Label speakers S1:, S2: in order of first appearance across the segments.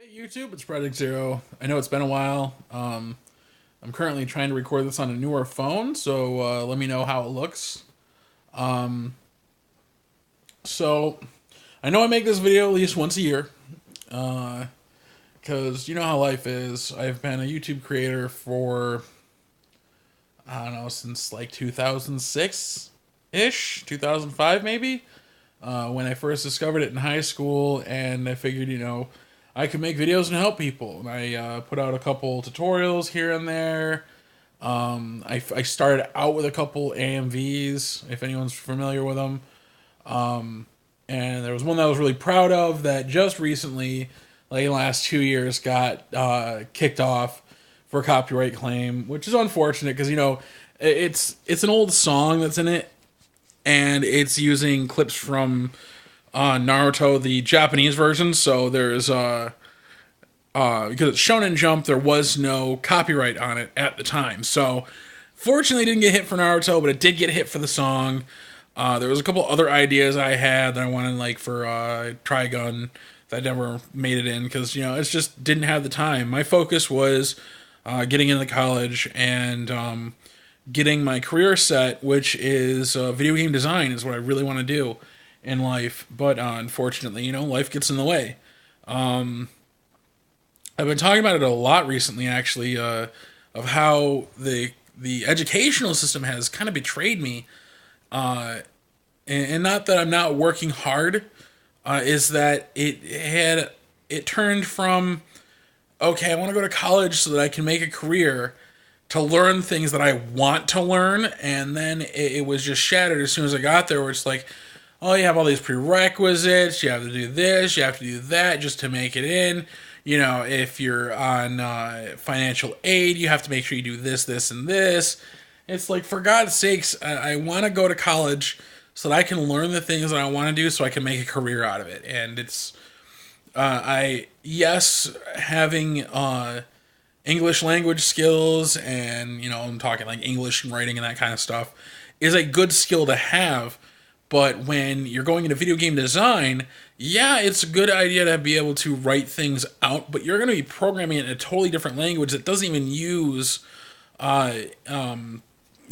S1: Hey YouTube, it's Project Zero. I know it's been a while. I'm currently trying to record this on a newer phone, so let me know how it looks. Um, so I know I make this video at least once a year, because you know how life is. I've been a YouTube creator for I don't know since like 2006 ish, 2005 maybe. When I first discovered it in high school, and I figured, I could make videos and help people. And I put out a couple tutorials here and there. I started out with a couple AMVs, if anyone's familiar with them. And there was one that I was really proud of that just recently, like in the last 2 years, got kicked off for a copyright claim, which is unfortunate because, it's an old song that's in it, and it's using clips from Naruto, the Japanese version. So there's because it's Shonen Jump, there was no copyright on it at the time. So fortunately, it didn't get hit for Naruto, but it did get hit for the song. There was a couple other ideas I had that I wanted, like for Trigun, that never made it in because it just didn't have the time. My focus was getting into college and getting my career set, which is video game design, is what I really want to do in life. But unfortunately, life gets in the way. I've been talking about it a lot recently, actually, of how the educational system has kind of betrayed me, and not that I'm not working hard, is that it turned from, okay, I want to go to college so that I can make a career, to learn things that I want to learn, and then it was just shattered as soon as I got there. Where it's like, oh, you have all these prerequisites, you have to do this, you have to do that just to make it in. If you're on financial aid, you have to make sure you do this, this, and this. It's like, for God's sakes, I want to go to college so that I can learn the things that I want to do, so I can make a career out of it. And it's, yes, having English language skills, and I'm talking like English and writing and that kind of stuff, is a good skill to have. But when you're going into video game design, yeah, it's a good idea to be able to write things out, but you're going to be programming it in a totally different language that doesn't even use uh, um,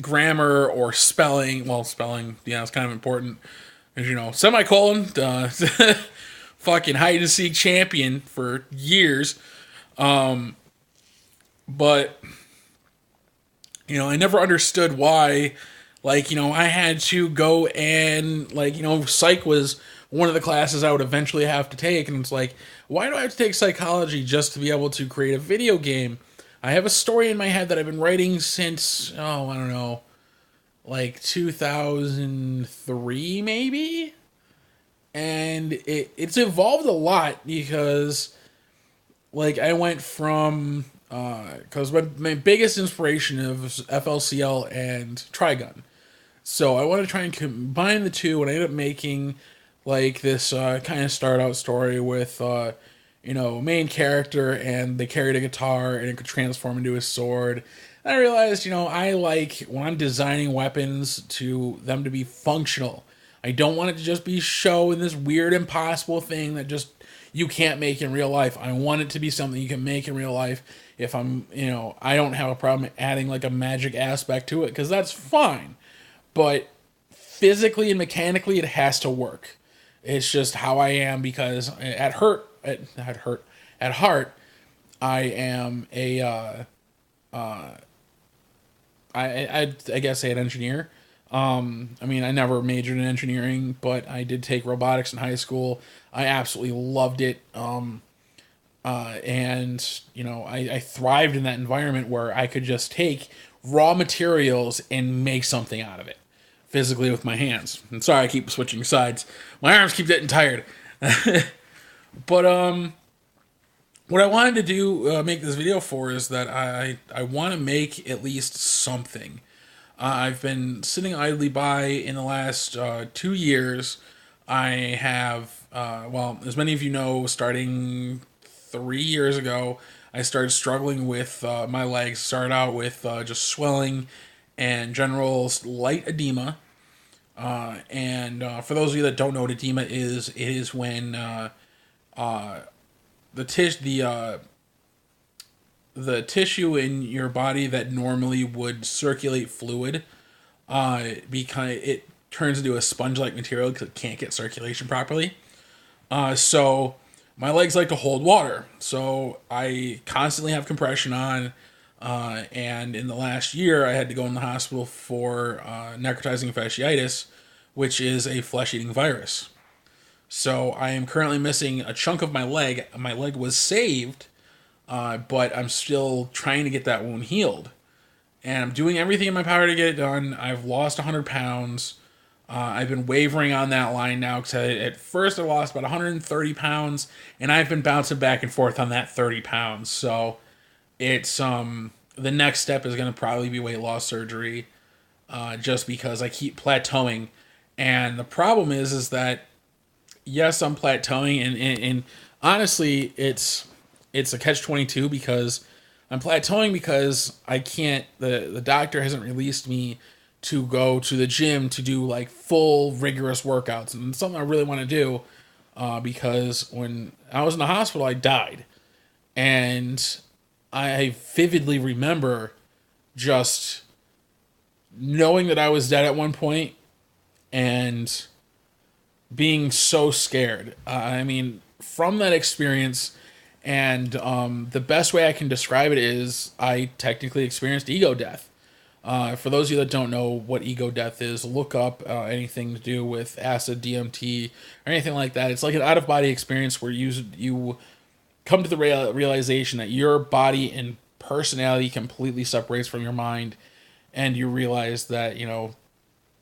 S1: grammar or spelling. Well, spelling, yeah, it's kind of important. As semicolon, fucking hide and seek champion for years. But I never understood why, like, I had to go and, like, psych was one of the classes I would eventually have to take, and it's like, why do I have to take psychology just to be able to create a video game? I have a story in my head that I've been writing since, oh, I don't know, like 2003 maybe? And it's evolved a lot because, like, I went from because my biggest inspiration is FLCL and Trigun. So I want to try and combine the two, and I ended up making like this kind of start out story with main character, and they carried a guitar and it could transform into a sword. And I realized, I like when I'm designing weapons to them to be functional. I don't want it to just be show in this weird impossible thing that just you can't make in real life. I want it to be something you can make in real life. If I don't have a problem adding like a magic aspect to it, because that's fine. But physically and mechanically, it has to work. It's just how I am, because at heart, I am a I guess an engineer. I mean, I never majored in engineering, but I did take robotics in high school. I absolutely loved it. And I thrived in that environment where I could just take raw materials and make something out of it physically with my hands. I'm sorry I keep switching sides. My arms keep getting tired. But what I wanted to do, make this video for, is that I want to make at least something. I've been sitting idly by in the last 2 years. I have, well, as many of you know, starting 3 years ago, I started struggling with my legs. Started out with just swelling and general light edema. And for those of you that don't know what edema is, it is when the tissue in your body that normally would circulate fluid, because it turns into a sponge-like material because it can't get circulation properly. So my legs like to hold water, so I constantly have compression on. And in the last year, I had to go in the hospital for necrotizing fasciitis, which is a flesh-eating virus. So I am currently missing a chunk of my leg. My leg was saved, but I'm still trying to get that wound healed. And I'm doing everything in my power to get it done. I've lost 100 pounds. I've been wavering on that line now because at first I lost about 130 pounds, and I've been bouncing back and forth on that 30 pounds. So it's the next step is going to probably be weight loss surgery, just because I keep plateauing. And the problem is that yes, I'm plateauing, and honestly, it's a catch-22 because I'm plateauing because I can't. The doctor hasn't released me to go to the gym to do like full rigorous workouts, and it's something I really want to do, because when I was in the hospital, I died, and I vividly remember just knowing that I was dead at one point and being so scared. I mean, from that experience, and the best way I can describe it is I technically experienced ego death. For those of you that don't know what ego death is, look up anything to do with acid, DMT, or anything like that. It's like an out-of-body experience where you come to the realization that your body and personality completely separates from your mind, and you realize that,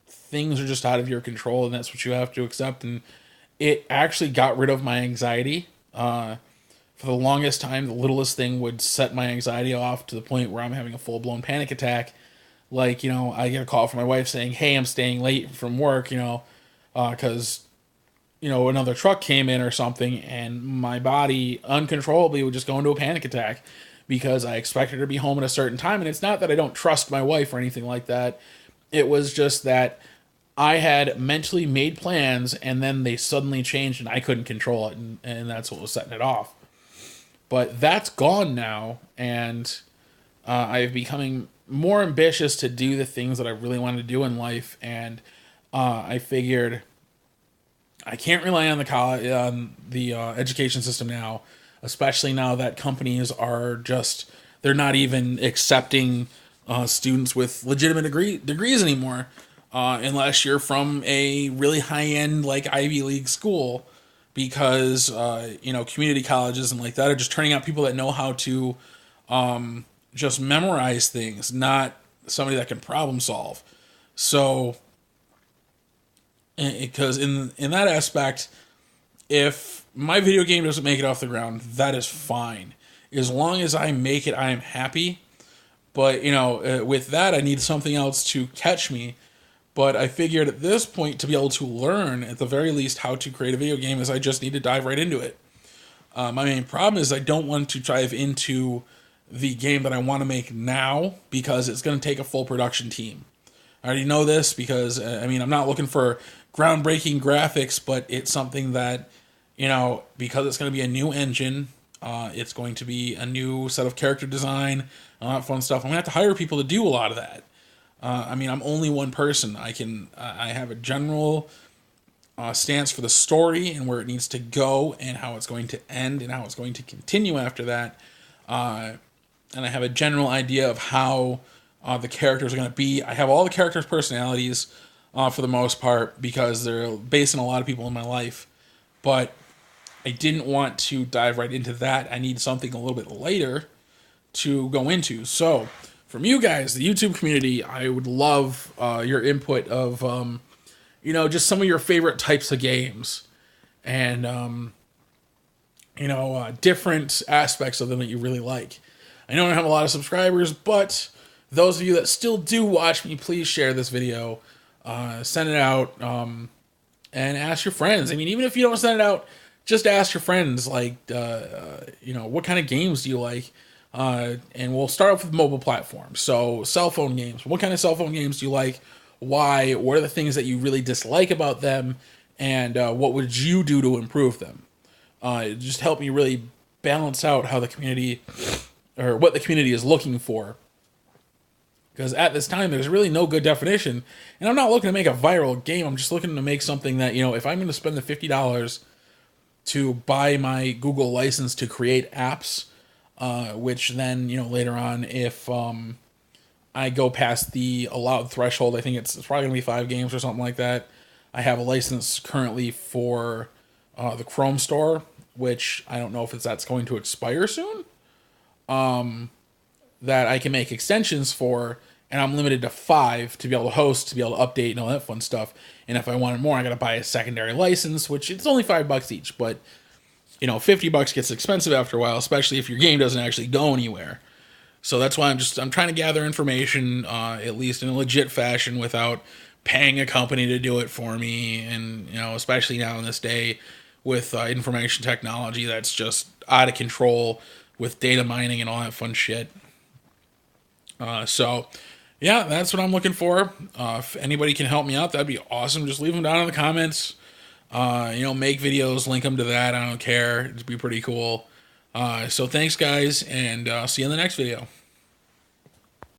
S1: things are just out of your control, and that's what you have to accept. And it actually got rid of my anxiety. For the longest time, the littlest thing would set my anxiety off to the point where I'm having a full-blown panic attack. Like, I get a call from my wife saying, hey, I'm staying late from work, because, another truck came in or something, and my body uncontrollably would just go into a panic attack because I expected her to be home at a certain time. And it's not that I don't trust my wife or anything like that. It was just that I had mentally made plans, and then they suddenly changed, and I couldn't control it, and that's what was setting it off. But that's gone now, and I've becoming more ambitious to do the things that I really want to do in life, and I figured I can't rely on the education system now, especially now that companies are they're not even accepting students with legitimate degrees anymore, unless you're from a really high-end like Ivy League school, because community colleges and like that are just turning out people that know how to just memorize things, not somebody that can problem solve. So, because in that aspect, if my video game doesn't make it off the ground, that is fine. As long as I make it, I am happy. But, with that, I need something else to catch me. But I figured at this point, to be able to learn, at the very least, how to create a video game, is I just need to dive right into it. My main problem is I don't want to dive into the game that I want to make now, because it's going to take a full production team. I already know this because, I'm not looking for groundbreaking graphics, but it's something that, because it's going to be a new engine, it's going to be a new set of character design, all that fun stuff. I'm going to have to hire people to do a lot of that. I'm only one person. I have a general stance for the story and where it needs to go and how it's going to end and how it's going to continue after that. And I have a general idea of how the characters are going to be. I have all the characters' personalities for the most part because they're based on a lot of people in my life. But I didn't want to dive right into that. I need something a little bit later to go into. So, from you guys, the YouTube community, I would love your input of, just some of your favorite types of games and, different aspects of them that you really like. I know I don't have a lot of subscribers, but those of you that still do watch me, please share this video, send it out, and ask your friends. Even if you don't send it out, just ask your friends, like, what kind of games do you like? And we'll start off with mobile platforms. So cell phone games. What kind of cell phone games do you like? Why? What are the things that you really dislike about them? And what would you do to improve them? Just help me really balance out how the community, or what the community is looking for. Because at this time, there's really no good definition. And I'm not looking to make a viral game. I'm just looking to make something that, if I'm going to spend the $50 to buy my Google license to create apps, which then, later on, if I go past the allowed threshold, I think it's probably going to be 5 games or something like that. I have a license currently for the Chrome store, which I don't know if that's going to expire soon. That I can make extensions for, and I'm limited to 5 to be able to host, to be able to update, and all that fun stuff. And if I wanted more, I got to buy a secondary license, which it's only $5 each, but $50 gets expensive after a while, especially if your game doesn't actually go anywhere. So that's why I'm trying to gather information, at least in a legit fashion, without paying a company to do it for me. And especially now in this day with information technology that's just out of control with data mining and all that fun shit. So yeah, that's what I'm looking for. If anybody can help me out, that'd be awesome. Just leave them down in the comments. Make videos, link them to that. I don't care. It'd be pretty cool. So thanks, guys, and see you in the next video.